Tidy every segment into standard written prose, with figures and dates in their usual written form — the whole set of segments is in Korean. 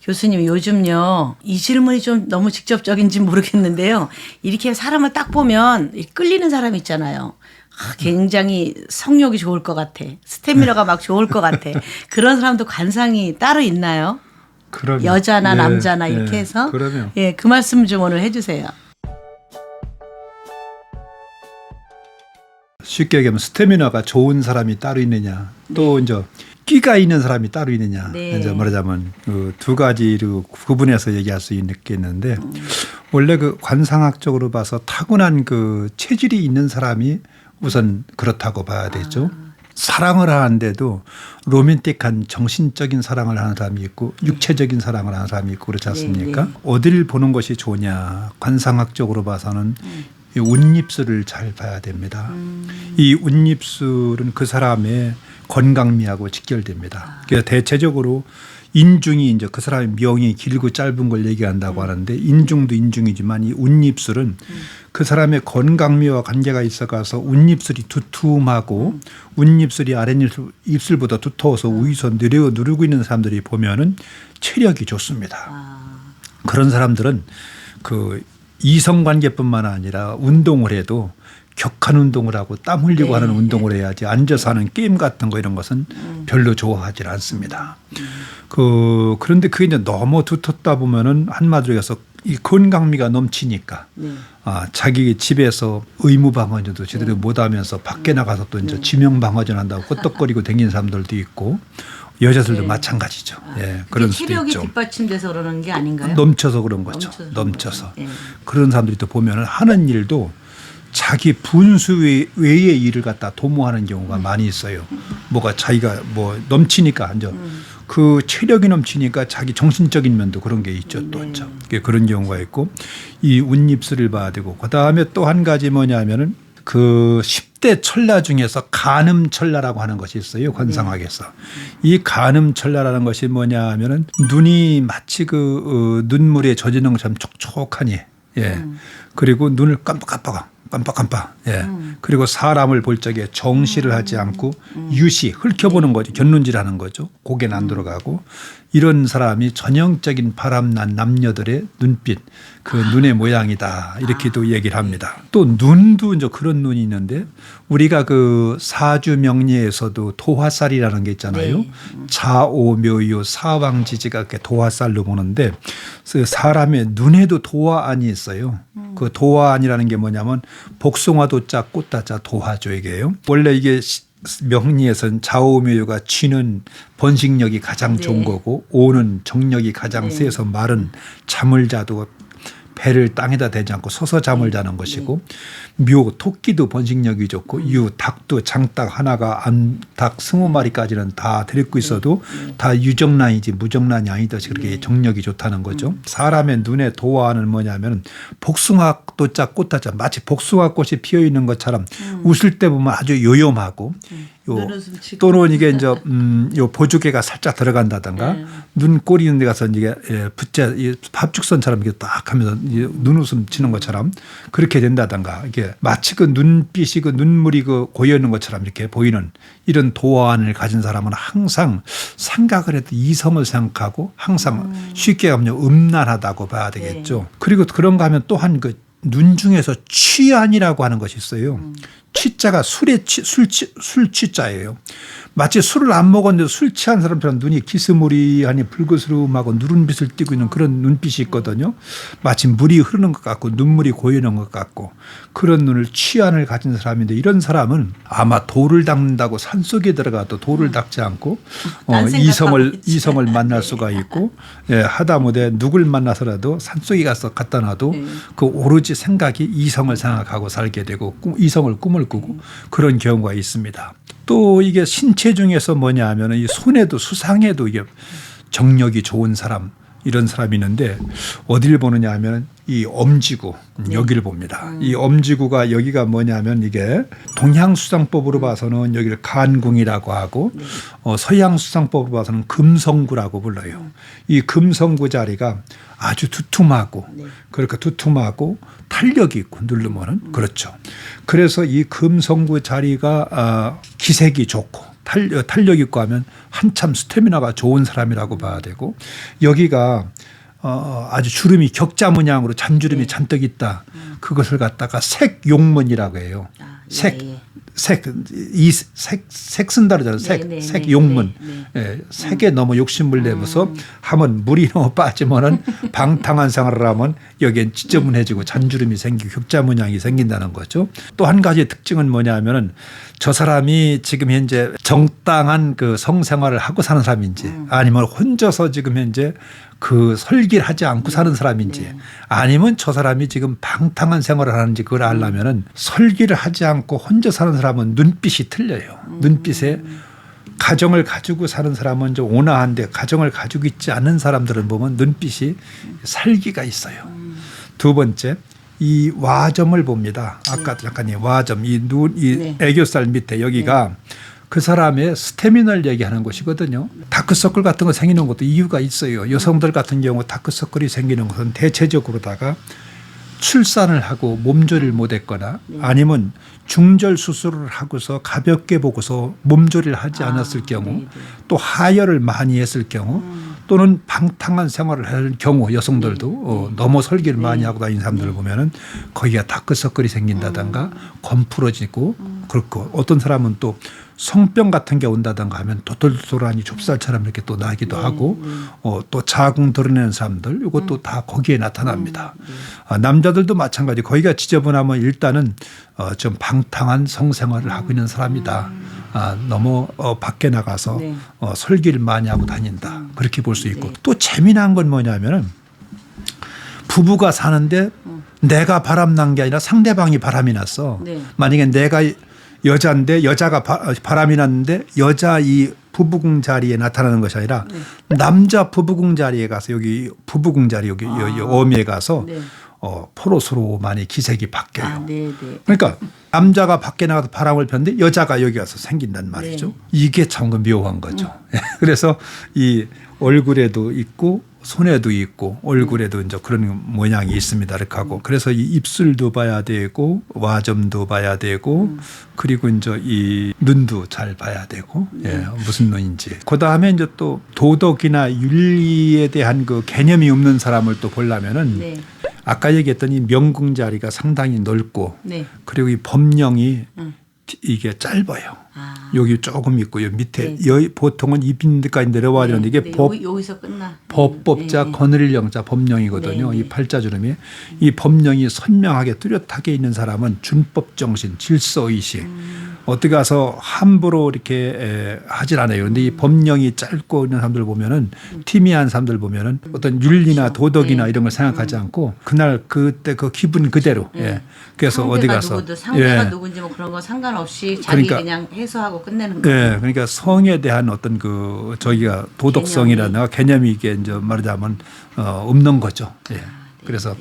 교수님 요즘요 이 질문이 좀 너무 직접적인지 모르겠는데요. 이렇게 사람을 딱 보면 끌리는 사람 있잖아요. 굉장히 성욕이 좋을 것 같아. 스태미너가 막 좋을 것 같아. 그런 사람도 관상이 따로 있나요? 그럼요. 여자나 예, 남자나 예, 이렇게 해서? 그럼요. 예, 그 말씀 좀 오늘 해주세요. 쉽게 얘기하면 스태미나가 좋은 사람이 따로 있느냐, 또 이제 끼가 있는 사람이 따로 있느냐, 네. 이제 말하자면 그 두 가지로 구분해서 얘기할 수 있겠는데 원래 그 관상학적으로 봐서 타고난 그 체질이 있는 사람이 우선 그렇다고 봐야 되죠. 사랑을 하는데도 로맨틱한 정신적인 사랑을 하는 사람이 있고 육체적인 사랑을 하는 사람이 있고 그렇지 않습니까? 네. 어디를 보는 것이 좋냐, 관상학적으로 봐서는 이 운입술을 잘 봐야 됩니다. 이 운입술은 그 사람의 건강미하고 직결됩니다. 그래서 대체적으로 인중이 이제 그 사람의 명이 길고 짧은 걸 얘기한다고 하는데 인중도 인중이지만 이 운입술은 그 사람의 건강미와 관계가 있어가서 운입술이 두툼하고 운입술이 아랫입술보다 두터워서 위에서 누르고 있는 사람들이 보면은 체력이 좋습니다. 그런 사람들은 그 이성관계뿐만 아니라 운동을 해도 격한 운동을 하고 땀 흘리고 하는 운동을 해야지 앉아서 하는 게임 같은 거 이런 것은 별로 좋아하지 않습니다. 그런데 그게 이제 너무 두텁다 보면은 한마디로 해서 이 건강미가 넘치니까 자기 집에서 의무방어전도 제대로 못하면서 밖에 나가서 또 이제 지명방어전 한다고 끄떡거리고 다니는 사람들도 있고 여자들도 마찬가지죠. 예, 그런 수도 체력이 있죠. 뒷받침돼서 그러는 게 아닌가요? 넘쳐서 그런 거죠. 넘쳐서. 예. 그런 사람들이 또 보면은 하는 일도 자기 분수 외의 일을 갖다 도모하는 경우가 많이 있어요. 뭐가 자기가 뭐 넘치니까 이제 그 체력이 넘치니까 자기 정신적인 면도 그런 게 있죠. 또 있죠. 그런 경우가 있고 이 운입술을 봐야 되고 그다음에 또 한 가지 뭐냐면은 그 10대 천라 중에서 간음천라라고 하는 것이 있어요. 관상학에서. 이 간음천라라는 것이 뭐냐 하면은 눈이 마치 그 눈물에 젖은 것처럼 촉촉하니 예. 그리고 눈을 깜빡깜빡. 예. 그리고 사람을 볼 적에 정시를 하지 않고 유시, 훑혀보는 거죠. 곁눈질하는 거죠. 고개는 안 들어가고 이런 사람이 전형적인 바람난 남녀들의 눈빛, 그 눈의 모양이다. 이렇게도 얘기를 합니다. 또 눈도 이제 그런 눈이 있는데 우리가 그 사주명리에서도 도화살이라는 게 있잖아요. 자오묘유 사왕지지가 이렇게 도화살로 보는데 그 사람의 눈에도 도화안이 있어요. 그 도화안이라는 게 뭐냐면 복숭아도자 꽃다자 도화죠 이게요. 원래 이게 명리에서는 좌오묘유가 쥐는 번식력이 가장 좋은 거고 오는 정력이 가장 세서 말은 잠을 자도 배를 땅에다 대지 않고 서서 잠을 자는 것이고 묘 토끼도 번식력이 좋고 유 닭도 장닭 하나가 닭 20마리까지는 다 데리고 있어도 다 유정란이지 무정란이 아니듯이 그렇게 정력이 좋다는 거죠. 사람의 눈에 도화는 뭐냐면 복숭아도자 꽃다자 마치 복숭아꽃이 피어 있는 것처럼 웃을 때 보면 아주 요염하고 또는 이게 이제 요 보조개가 살짝 들어간다든가 눈꼬리 있는 데 가서 이게 합죽선처럼 이렇게 딱 하면서 눈웃음 치는 것처럼 그렇게 된다든가 이게 마치 그 눈빛이 그 눈물이 그 고여 있는 것처럼 이렇게 보이는 이런 도안을 가진 사람은 항상 생각을 해도 이성을 생각하고 항상 쉽게 하면 음란하다고 봐야 되겠죠. 그리고 그런가 하면 또한 그 눈 중에서 취안이라고 하는 것이 있어요. 취자가 술 취자예요. 마치 술을 안 먹었는데 술 취한 사람처럼 눈이 기스무리하니 붉으스름하고 누른빛을 띠고 있는 그런 눈빛이 있거든요. 마치 물이 흐르는 것 같고 눈물이 고이는 것 같고 그런 눈을 취안을 가진 사람인데 이런 사람은 아마 돌을 닦는다고 산속에 들어가도 돌을 닦지 않고 이성을 만날 수가 있고 예, 하다못해 누굴 만나서라도 산속에 가서 갖다 놔도 그 오로지 생각이 이성을 생각하고 살게 되고 이성을 꿈을 꾸고 그런 경우가 있습니다. 또 이게 신체 중에서 뭐냐 하면 이 손에도 수상에도 이게 정력이 좋은 사람 이런 사람이 있는데 어디를 보느냐 하면 이 엄지구 여기를 봅니다. 이 엄지구가 여기가 뭐냐면 이게 동양수상법으로 봐서는 여기를 간궁이라고 하고 서양수상법으로 봐서는 금성구라고 불러요. 이 금성구 자리가 아주 두툼하고 그러니까 두툼하고 탄력이 있고 누르면은 그렇죠. 그래서 이 금성구 자리가 기색이 좋고 탄력 있고 하면 한참 스태미나가 좋은 사람이라고 봐야 되고 여기가 아주 주름이 격자 문양으로 잔주름이 잔뜩 있다. 그것을 갖다가 색용문이라고 해요. 색 쓴다 그러잖아요. 색용문. 예, 색에 너무 욕심을 내면서 하면 물이 너무 빠지면은 방탕한 생활을 하면 여기엔 지저분해지고 잔주름이 생기고 격자 문양이 생긴다는 거죠. 또 한 가지 특징은 뭐냐면은 저 사람이 지금 현재 정당한 그 성생활을 하고 사는 사람인지 아니면 혼자서 지금 현재 그 설기를 하지 않고 사는 사람인지 아니면 저 사람이 지금 방탕한 생활을 하는지 그걸 알려면은 설기를 하지 않고 혼자 사는 사람은 눈빛이 틀려요. 눈빛에 가정을 가지고 사는 사람은 좀 온화한데 가정을 가지고 있지 않은 사람들은 보면 눈빛이 살기가 있어요. 두 번째 이 와점을 봅니다. 아까 잠깐 이 와점 이 애교살 밑에 여기가 그 사람의 스태미너를 얘기하는 것이거든요. 다크서클 같은 거 생기는 것도 이유가 있어요. 여성들 같은 경우 다크서클이 생기는 것은 대체적으로다가 출산을 하고 몸조리를 못했거나 아니면 중절 수술을 하고서 가볍게 보고서 몸조리를 하지 않았을 경우 또 하혈을 많이 했을 경우 또는 방탕한 생활을 할 경우 여성들도 너무 설기를 많이 하고 다니는 사람들을 보면은 거기가 다크서클이 생긴다든가 검푸러지고 그렇고 어떤 사람은 또 성병 같은 게 온다든가 하면 도돌도돌하니 좁쌀처럼 이렇게 또 나기도 하고 또 자궁 드러내는 사람들 이것도 다 거기에 나타납니다. 남자들도 마찬가지 거기가 지저분하면 일단은 좀 방탕한 성생활을 하고 있는 사람이다. 너무 밖에 나가서 설기를 많이 하고 다닌다. 그렇게 볼 수 있고 또 재미난 건 뭐냐면은 부부가 사는데 내가 바람난 게 아니라 상대방이 바람이 났어. 만약에 내가 여자인데 여자가 바람이 났는데 여자 이 부부궁 자리에 나타나는 것이 아니라 남자 부부궁 자리에 가서 여기 부부궁 자리 여기 어미에 가서 포로스로 많이 기색이 바뀌어요. 그러니까 남자가 밖에 나가서 바람을 폈는데 여자가 여기 와서 생긴단 말이죠. 이게 참 묘한 거죠. 그래서 이 얼굴에도 있고 손에도 있고 얼굴에도 이제 그런 모양이 있습니다. 이렇게 하고 그래서 이 입술도 봐야 되고 와점도 봐야 되고 그리고 이제 이 눈도 잘 봐야 되고 무슨 눈인지. 그 다음에 이제 또 도덕이나 윤리에 대한 그 개념이 없는 사람을 또 보려면은 아까 얘기했던 이 명궁 자리가 상당히 넓고 그리고 이 법령이 이게 짧아요. 여기 조금 있고 요 밑에 보통은 입인까지 내려와야 되는데 이게 여기서 끝나. 법법자 거느릴 영자 법령이거든요. 이 팔자주름이 이 법령이 선명하게 뚜렷하게 있는 사람은 준법 정신, 질서 의식 어떻게 가서 함부로 이렇게 하질 않아요. 그런데 이 법령이 짧고 있는 사람들 보면은 티미한 사람들 보면은 어떤 윤리나 도덕이나 이런 걸 생각하지 않고 그날 그때 그 기분 그대로 그래서 어디 가서 상대가 누군지 뭐 그런 거 상관없이 자기 그냥 해소하고 끝내는 거예요. 그러니까 성에 대한 어떤 그 저기가 도덕성이라든가 개념이 이게 이제 말하자면 없는 거죠. 그래서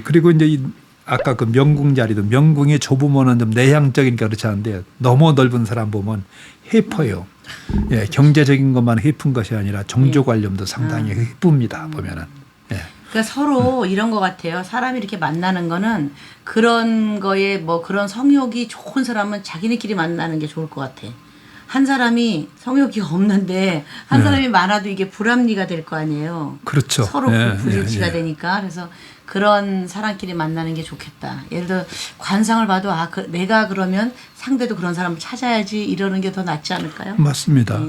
그리고 이제 이 아까 그 명궁 자리도 명궁이 좁으면은 좀 내향적이니까 그렇지 않은데 너무 넓은 사람 보면 해퍼요. 경제적인 것만 해픈 것이 아니라 종교 관념도 상당히 해쁩니다. 보면은. 그러니까 서로 이런 것 같아요. 사람이 이렇게 만나는 거는 그런 거에 뭐 그런 성욕이 좋은 사람은 자기네끼리 만나는 게 좋을 것 같아. 한 사람이 성욕이 없는데 한 사람이 많아도 이게 불합리가 될 거 아니에요. 그렇죠. 서로 불일치가 되니까 그래서 그런 사람끼리 만나는 게 좋겠다. 예를 들어 관상을 봐도 내가 그러면 상대도 그런 사람을 찾아야지 이러는 게 더 낫지 않을까요? 맞습니다.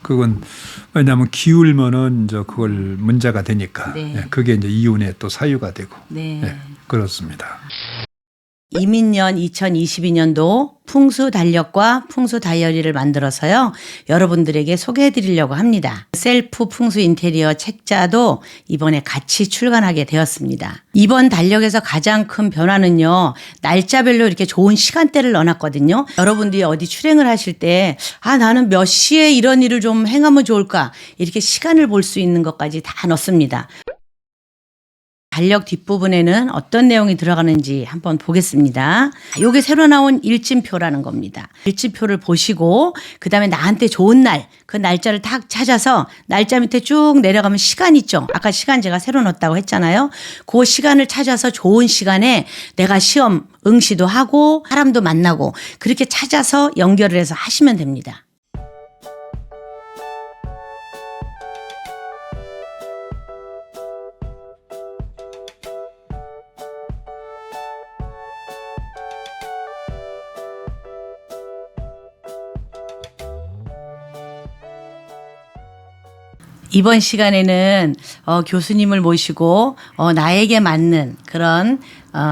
그건 왜냐하면 기울면은 이제 그걸 문제가 되니까 그게 이제 이혼의 또 사유가 되고 그렇습니다. 이민년 2022년도 풍수 달력과 풍수 다이어리를 만들어서요. 여러분들에게 소개해 드리려고 합니다. 셀프 풍수 인테리어 책자도 이번에 같이 출간하게 되었습니다. 이번 달력에서 가장 큰 변화는요. 날짜별로 이렇게 좋은 시간대를 넣어놨거든요. 여러분들이 어디 출행을 하실 때 나는 몇 시에 이런 일을 좀 행하면 좋을까 이렇게 시간을 볼 수 있는 것까지 다 넣습니다. 달력 뒷부분에는 어떤 내용이 들어가는지 한번 보겠습니다. 이게 새로 나온 일진표라는 겁니다. 일진표를 보시고 그다음에 나한테 좋은 날, 그 날짜를 딱 찾아서 날짜 밑에 쭉 내려가면 시간 있죠. 아까 시간 제가 새로 넣었다고 했잖아요. 그 시간을 찾아서 좋은 시간에 내가 시험 응시도 하고 사람도 만나고 그렇게 찾아서 연결을 해서 하시면 됩니다. 이번 시간에는 교수님을 모시고 나에게 맞는 그런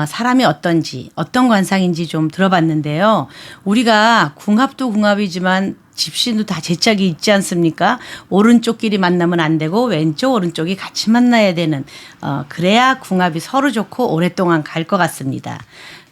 사람이 어떤지 어떤 관상인지 좀 들어봤는데요. 우리가 궁합도 궁합이지만 집신도 다 제짝이 있지 않습니까? 오른쪽끼리 만나면 안 되고 왼쪽 오른쪽이 같이 만나야 되는 그래야 궁합이 서로 좋고 오랫동안 갈 것 같습니다.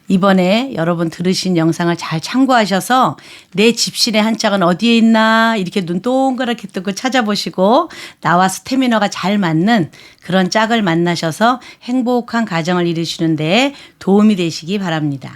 이번에 여러분 들으신 영상을 잘 참고하셔서 내 집신의 한 짝은 어디에 있나 이렇게 눈 동그랗게 뜨고 찾아보시고 나와 스태미너가 잘 맞는 그런 짝을 만나셔서 행복한 가정을 이루시는 데 도움이 되시기 바랍니다.